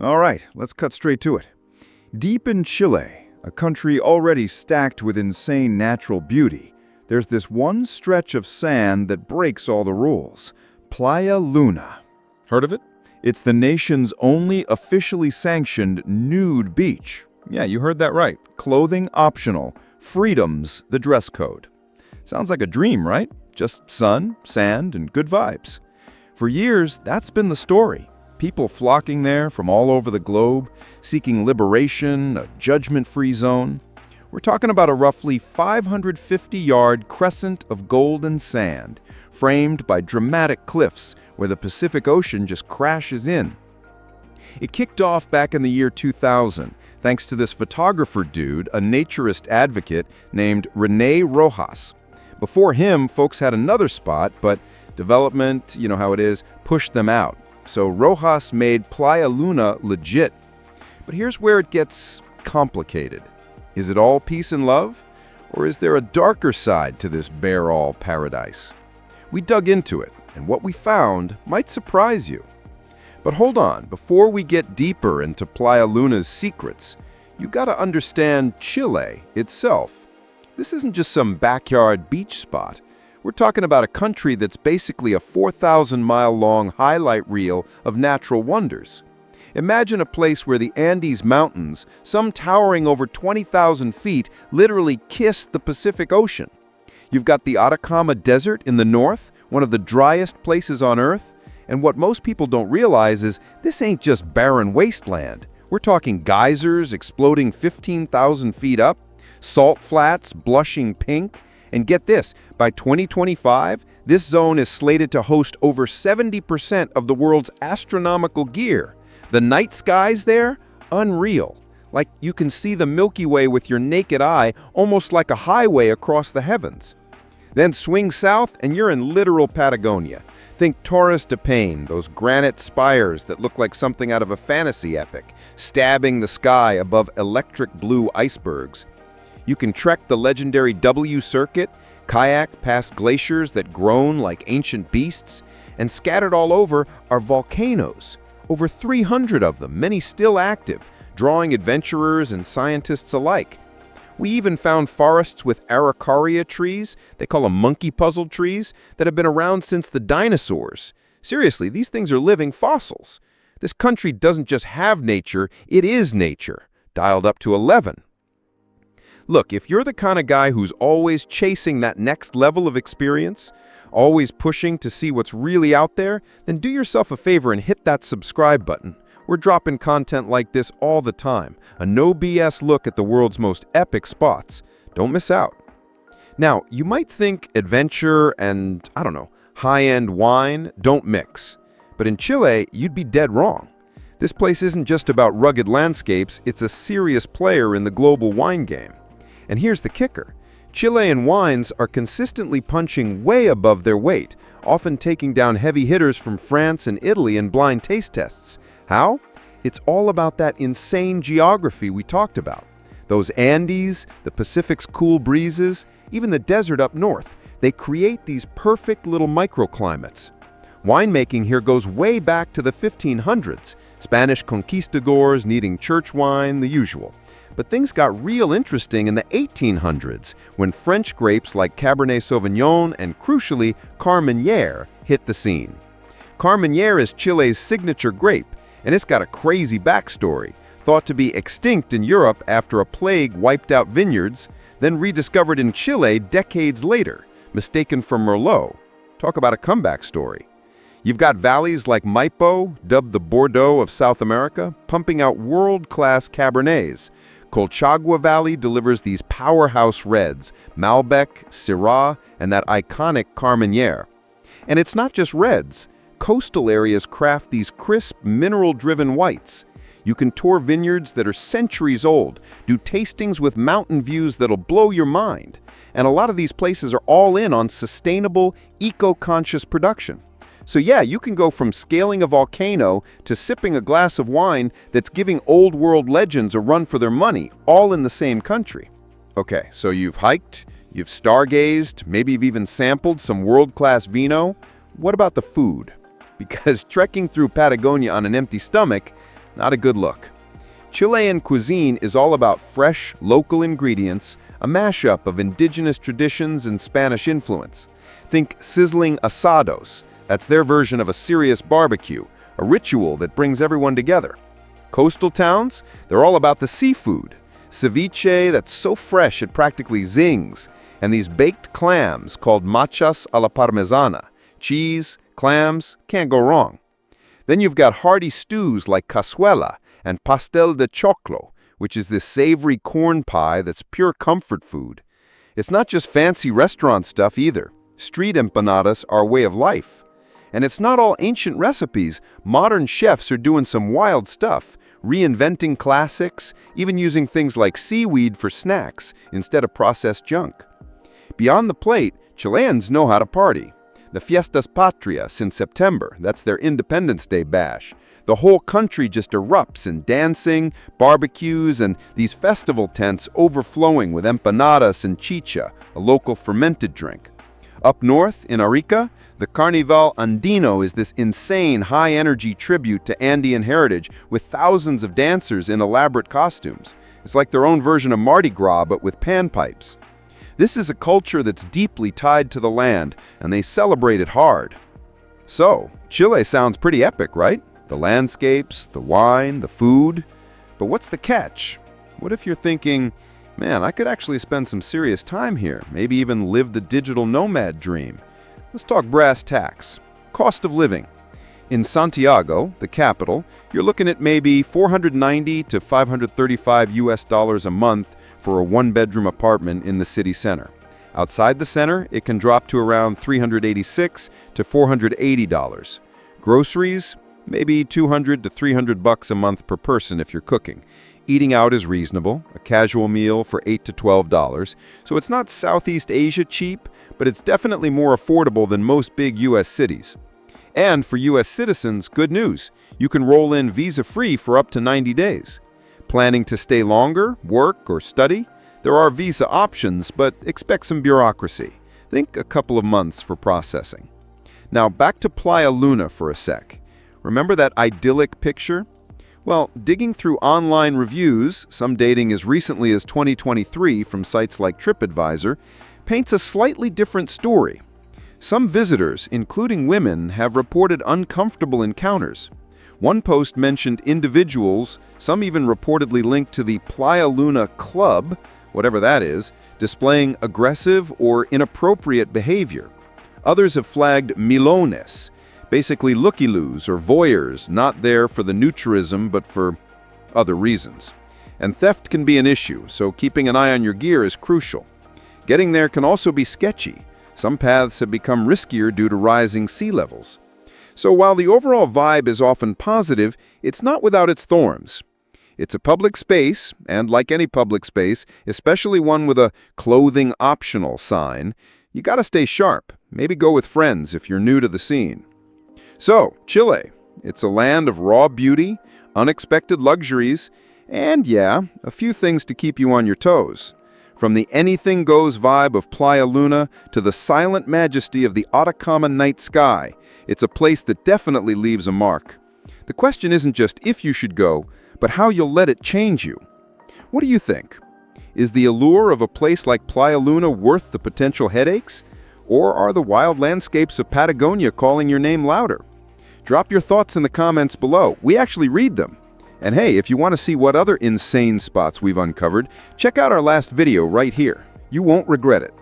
All right, let's cut straight to it. Deep in Chile, a country already stacked with insane natural beauty, there's this one stretch of sand that breaks all the rules. Playa Luna. Heard of it? It's the nation's only officially sanctioned nude beach. Yeah, you heard that right. Clothing optional. Freedom's the dress code. Sounds like a dream, right? Just sun, sand, and good vibes. For years, that's been the story. People flocking there from all over the globe, seeking liberation, a judgment-free zone. We're talking about a roughly 550-yard crescent of golden sand, framed by dramatic cliffs where the Pacific Ocean just crashes in. It kicked off back in the year 2000, thanks to this photographer dude, a naturist advocate named Rene Rojas. Before him, folks had another spot, but development, you know how it is, pushed them out. So Rojas made Playa Luna legit. But here's where it gets complicated. Is it all peace and love? Or is there a darker side to this bare-all paradise? We dug into it, and what we found might surprise you. But hold on, before we get deeper into Playa Luna's secrets, you gotta understand Chile itself. This isn't just some backyard beach spot. We're talking about a country that's basically a 4,000-mile-long highlight reel of natural wonders. Imagine a place where the Andes Mountains, some towering over 20,000 feet, literally kiss the Pacific Ocean. You've got the Atacama Desert in the north, one of the driest places on Earth. And what most people don't realize is this ain't just barren wasteland. We're talking geysers exploding 15,000 feet up, salt flats blushing pink, and get this, by 2025, this zone is slated to host over 70% of the world's astronomical gear. The night skies there, unreal. Like you can see the Milky Way with your naked eye, almost like a highway across the heavens. Then swing south and you're in literal Patagonia. Think Torres de Paine, those granite spires that look like something out of a fantasy epic, stabbing the sky above electric blue icebergs. You can trek the legendary W Circuit, kayak past glaciers that groan like ancient beasts, and scattered all over are volcanoes. Over 300 of them, many still active, drawing adventurers and scientists alike. We even found forests with araucaria trees, they call them monkey puzzle trees, that have been around since the dinosaurs. Seriously, these things are living fossils. This country doesn't just have nature, it is nature, dialed up to 11. Look, if you're the kind of guy who's always chasing that next level of experience, always pushing to see what's really out there, then do yourself a favor and hit that subscribe button. We're dropping content like this all the time, a no BS look at the world's most epic spots. Don't miss out. Now, you might think adventure and, I don't know, high-end wine don't mix. But in Chile, you'd be dead wrong. This place isn't just about rugged landscapes, it's a serious player in the global wine game. And here's the kicker. Chilean wines are consistently punching way above their weight, often taking down heavy hitters from France and Italy in blind taste tests. How? It's all about that insane geography we talked about. Those Andes, the Pacific's cool breezes, even the desert up north, they create these perfect little microclimates. Winemaking here goes way back to the 1500s, Spanish conquistadors needing church wine, the usual. But things got real interesting in the 1800s when French grapes like Cabernet Sauvignon and, crucially, Carmenere hit the scene. Carmenere is Chile's signature grape, and it's got a crazy backstory. Thought to be extinct in Europe after a plague wiped out vineyards, then rediscovered in Chile decades later, mistaken for Merlot. Talk about a comeback story. You've got valleys like Maipo, dubbed the Bordeaux of South America, pumping out world-class Cabernets. Colchagua Valley delivers these powerhouse reds, Malbec, Syrah, and that iconic Carmenere. And it's not just reds. Coastal areas craft these crisp, mineral-driven whites. You can tour vineyards that are centuries old, do tastings with mountain views that'll blow your mind. And a lot of these places are all in on sustainable, eco-conscious production. So yeah, you can go from scaling a volcano to sipping a glass of wine that's giving old world legends a run for their money, all in the same country. Okay, so you've hiked, you've stargazed, maybe you've even sampled some world-class vino. What about the food? Because trekking through Patagonia on an empty stomach, Not a good look. Chilean cuisine is all about fresh, local ingredients, a mashup of indigenous traditions and Spanish influence. Think sizzling asados. That's their version of a serious barbecue, a ritual that brings everyone together. Coastal towns, they're all about the seafood. Ceviche that's so fresh it practically zings, and these baked clams called machas a la parmesana. Cheese, clams, can't go wrong. Then you've got hearty stews like cazuela and pastel de choclo, which is this savory corn pie that's pure comfort food. It's not just fancy restaurant stuff either. Street empanadas are a way of life. And it's not all ancient recipes. Modern chefs are doing some wild stuff, reinventing classics, even using things like seaweed for snacks instead of processed junk. Beyond the plate, Chileans know how to party. The Fiestas Patrias in September, that's their Independence Day bash. The whole country just erupts in dancing, barbecues, and these festival tents overflowing with empanadas and chicha, a local fermented drink. Up north, in Arica, the Carnival Andino is this insane, high-energy tribute to Andean heritage with thousands of dancers in elaborate costumes. It's like their own version of Mardi Gras, but with panpipes. This is a culture that's deeply tied to the land, and they celebrate it hard. So, Chile sounds pretty epic, right? The landscapes, the wine, the food. But what's the catch? What if you're thinking, man, I could actually spend some serious time here, maybe even live the digital nomad dream? Let's talk brass tacks. Cost of living. In Santiago, the capital, you're looking at maybe $490 to $535 a month for a one-bedroom apartment in the city center. Outside the center, it can drop to around $386 to $480. Groceries, maybe $200 to $300 a month per person if you're cooking. Eating out is reasonable, a casual meal for $8 to $12. So it's not Southeast Asia cheap, but it's definitely more affordable than most big U.S. cities. And for U.S. citizens, good news. You can roll in visa-free for up to 90 days. Planning to stay longer, work, or study? There are visa options, but expect some bureaucracy. Think a couple of months for processing. Now back to Playa Luna for a sec. Remember that idyllic picture? Well, digging through online reviews, some dating as recently as 2023 from sites like TripAdvisor, paints a slightly different story. Some visitors, including women, have reported uncomfortable encounters. One post mentioned individuals, some even reportedly linked to the Playa Luna Club, whatever that is, displaying aggressive or inappropriate behavior. Others have flagged mirones, basically looky-loos or voyeurs, not there for the nudism but for other reasons. And theft can be an issue, so keeping an eye on your gear is crucial. Getting there can also be sketchy. Some paths have become riskier due to rising sea levels. So while the overall vibe is often positive, it's not without its thorns. It's a public space, and like any public space, especially one with a clothing optional sign, you gotta stay sharp. Maybe go with friends if you're new to the scene. So, Chile. It's a land of raw beauty, unexpected luxuries, and yeah, a few things to keep you on your toes. From the anything-goes vibe of Playa Luna to the silent majesty of the Atacama night sky, it's a place that definitely leaves a mark. The question isn't just if you should go, but how you'll let it change you. What do you think? Is the allure of a place like Playa Luna worth the potential headaches? Or are the wild landscapes of Patagonia calling your name louder? Drop your thoughts in the comments below. We actually read them. And hey, if you want to see what other insane spots we've uncovered, check out our last video right here. You won't regret it.